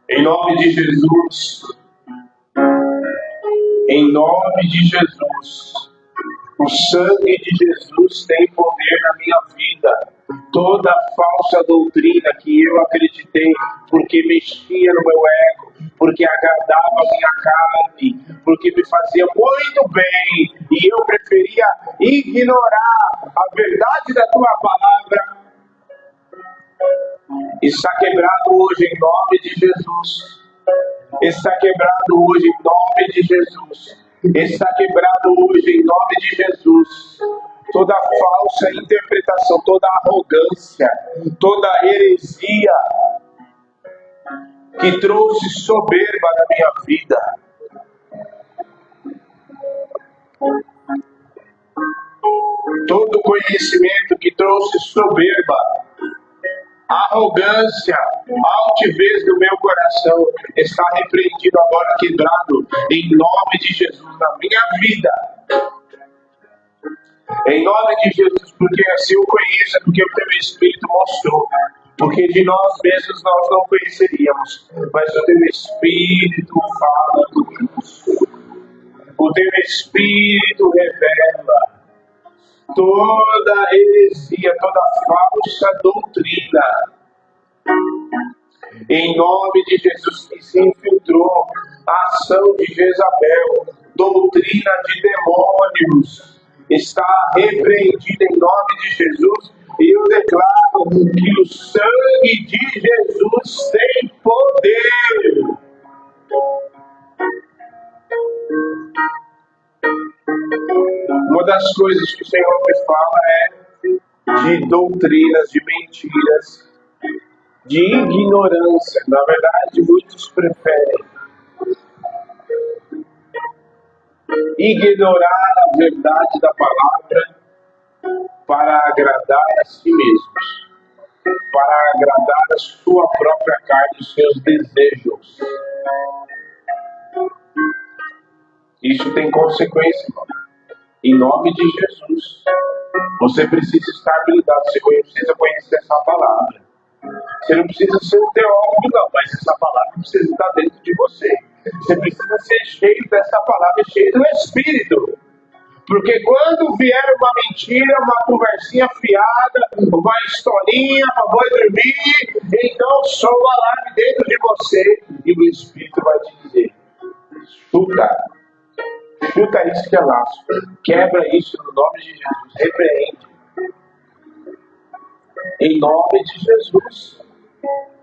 Em nome de Jesus. Em nome de Jesus. O sangue de Jesus tem poder na minha vida. Toda falsa doutrina que eu acreditei, porque mexia no meu ego, porque agradava a minha carne, porque me fazia muito bem, e eu preferia ignorar a verdade da tua palavra, está quebrado hoje em nome de Jesus. Está quebrado hoje em nome de Jesus. Está quebrado hoje em nome de Jesus. Toda falsa interpretação, toda arrogância, toda heresia que trouxe soberba na minha vida. Todo conhecimento que trouxe soberba, arrogância, altivez do meu coração está repreendido agora, quebrado, em nome de Jesus, na minha vida. Em nome de Jesus, porque assim eu conheço, porque o teu Espírito mostrou. Porque de nós mesmos nós não conheceríamos, mas o teu Espírito fala conosco. O teu Espírito revela toda heresia, toda falsa doutrina, em nome de Jesus, que se infiltrou a ação de Jezabel, doutrina de demônios, está repreendida em nome de Jesus, e eu declaro que o sangue de Jesus tem poder. Uma das coisas que o Senhor me fala é de doutrinas, de mentiras, de ignorância. Na verdade, muitos preferem ignorar a verdade da palavra para agradar a si mesmos, para agradar a sua própria carne e seus desejos. Isso tem consequência, irmão. Em nome de Jesus, você precisa estar habilitado, você precisa conhecer essa palavra. Você não precisa ser um teólogo, não, mas essa palavra precisa estar dentro de você. Você precisa ser cheio dessa palavra, cheio do Espírito. Porque quando vier uma mentira, uma conversinha fiada, uma historinha para boi dormir, então soa o alarme dentro de você e o Espírito vai te dizer: chuta isso que é laço, quebra isso no nome de Jesus, repreende. Em nome de Jesus.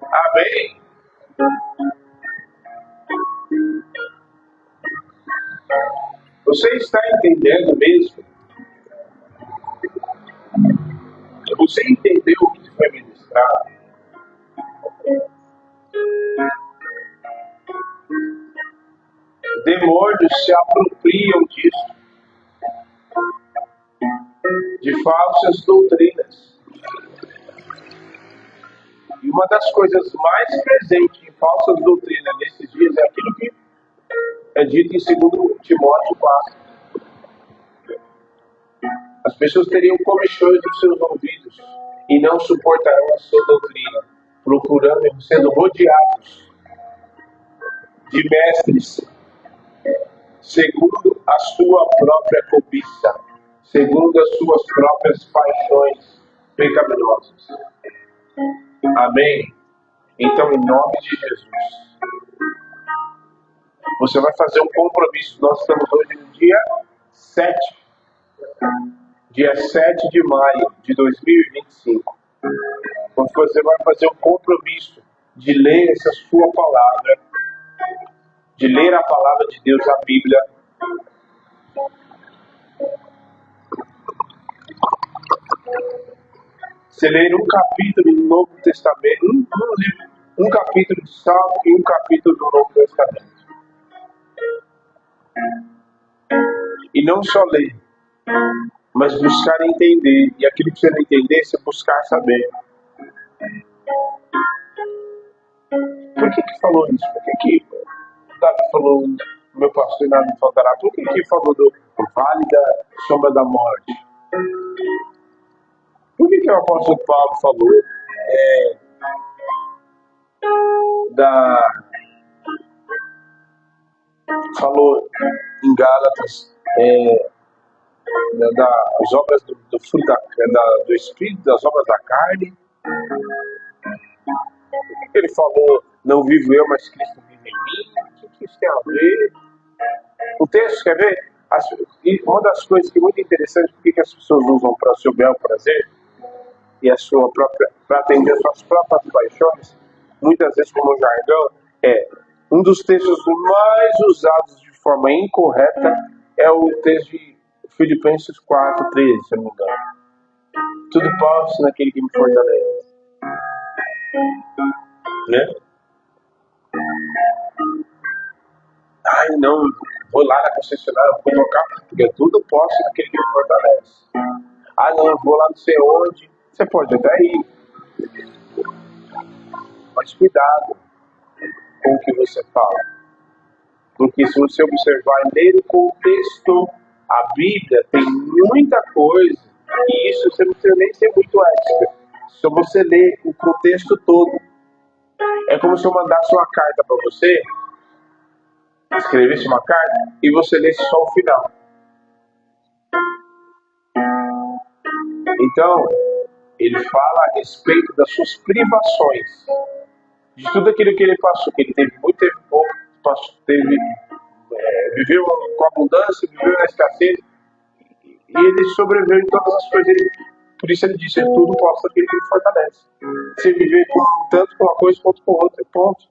Amém. Você está entendendo mesmo? Você entendeu o que foi ministrado? Demônios se apropriam disso, de falsas doutrinas. E uma das coisas mais presentes em falsas doutrinas nesses dias é aquilo que é dito em 2 Timóteo 4. As pessoas teriam comichões nos seus ouvidos e não suportarão a sua doutrina, procurando, sendo rodeados de mestres, segundo a sua própria cobiça, segundo as suas próprias paixões pecaminosas. Amém? Então, em nome de Jesus, você vai fazer um compromisso. Nós estamos hoje no dia 7. Dia 7 de maio de 2025. Você vai fazer um compromisso de ler essa sua palavra, de ler a palavra de Deus, a Bíblia. Você ler um capítulo do Novo Testamento, um capítulo de Salmo e um capítulo do Novo Testamento. E não só ler, mas buscar entender. E aquilo que você não entender, você buscar saber. Por que falou isso? Por que Davi falou, meu pastor nada me faltará? Por que falou do vale da sombra da morte? Por que o apóstolo Paulo falou falou em Gálatas das obras do fruto do Espírito, das obras da carne? Por que ele falou, não vivo eu, mas Cristo vive em mim? O que isso tem a ver? O texto, quer ver? Uma das coisas que é muito interessante, porque as pessoas usam para o seu bel prazer e a sua própria, para atender as suas próprias paixões, muitas vezes como jargão, um dos textos mais usados de forma incorreta é o texto de Filipenses 4:13, se eu não me engano. Tudo posso naquele que me fortalece. Né? Ai, não, vou lá na concessionária, vou colocar, porque tudo posso naquele que me fortalece. Ah, não, eu vou lá não sei onde. Você pode até ir. Mas cuidado com o que você fala. Porque se você observar e ler o contexto, a Bíblia tem muita coisa, e isso você não precisa nem ser muito expert. Se você ler o contexto todo, é como se eu mandasse uma carta para você, escrevesse uma carta, e você lesse só o final. Então, ele fala a respeito das suas privações, de tudo aquilo que ele passou, que ele teve muito tempo pouco, viveu com abundância, viveu na escassez, e ele sobreviveu em todas as coisas. Por isso ele disse, tudo posso aquele que ele fortalece. Você viver tanto com uma coisa quanto com outra, ponto.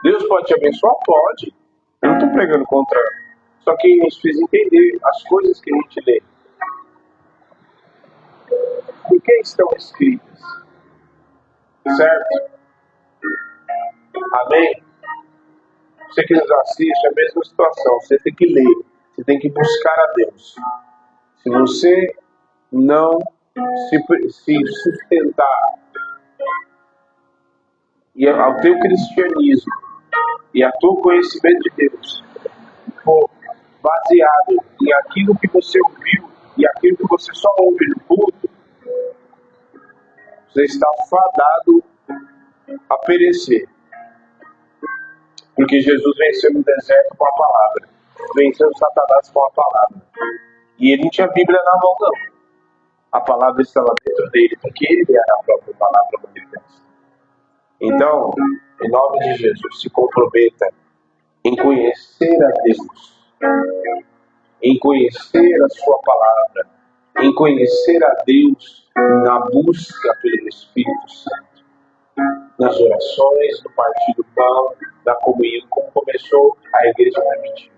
Deus pode te abençoar? Pode. Eu não estou pregando contra. Só que a gente precisa entender as coisas que a gente lê. Por que estão escritas? Certo? Amém? Você que nos assiste, é a mesma situação. Você tem que ler. Você tem que buscar a Deus. Se você não se sustentar e ao teu cristianismo e ao teu conhecimento de Deus for baseado em aquilo que você ouviu e aquilo que você só ouve no culto, você está fadado a perecer. Porque Jesus venceu no deserto com a palavra. Venceu Satanás com a palavra. E ele não tinha a Bíblia na mão, não. A palavra estava dentro dele, porque ele era a própria palavra manifesta. Então, em nome de Jesus, se comprometa em conhecer a Deus, em conhecer a sua palavra, em conhecer a Deus na busca pelo Espírito Santo, nas orações, no partir do pão, na comunhão, como começou a igreja primitiva.